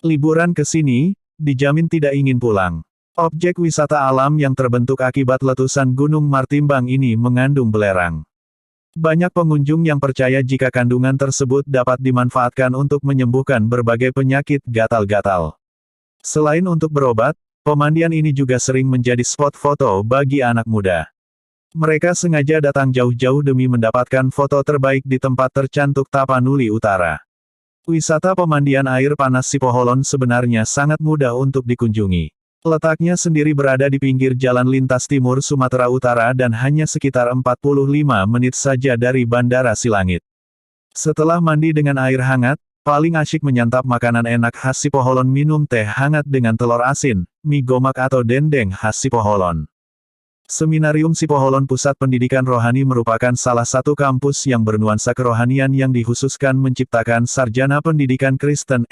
Liburan ke sini, dijamin tidak ingin pulang. Objek wisata alam yang terbentuk akibat letusan Gunung Martimbang ini mengandung belerang. Banyak pengunjung yang percaya jika kandungan tersebut dapat dimanfaatkan untuk menyembuhkan berbagai penyakit gatal-gatal. Selain untuk berobat, pemandian ini juga sering menjadi spot foto bagi anak muda. Mereka sengaja datang jauh-jauh demi mendapatkan foto terbaik di tempat tercantik Tapanuli Utara. Wisata pemandian air panas Sipoholon sebenarnya sangat mudah untuk dikunjungi. Letaknya sendiri berada di pinggir jalan lintas timur Sumatera Utara dan hanya sekitar 45 menit saja dari Bandara Silangit. Setelah mandi dengan air hangat, paling asyik menyantap makanan enak khas Sipoholon, minum teh hangat dengan telur asin, mie gomak atau dendeng khas Sipoholon. Seminarium Sipoholon Pusat Pendidikan Rohani merupakan salah satu kampus yang bernuansa kerohanian yang dikhususkan menciptakan sarjana pendidikan Kristen,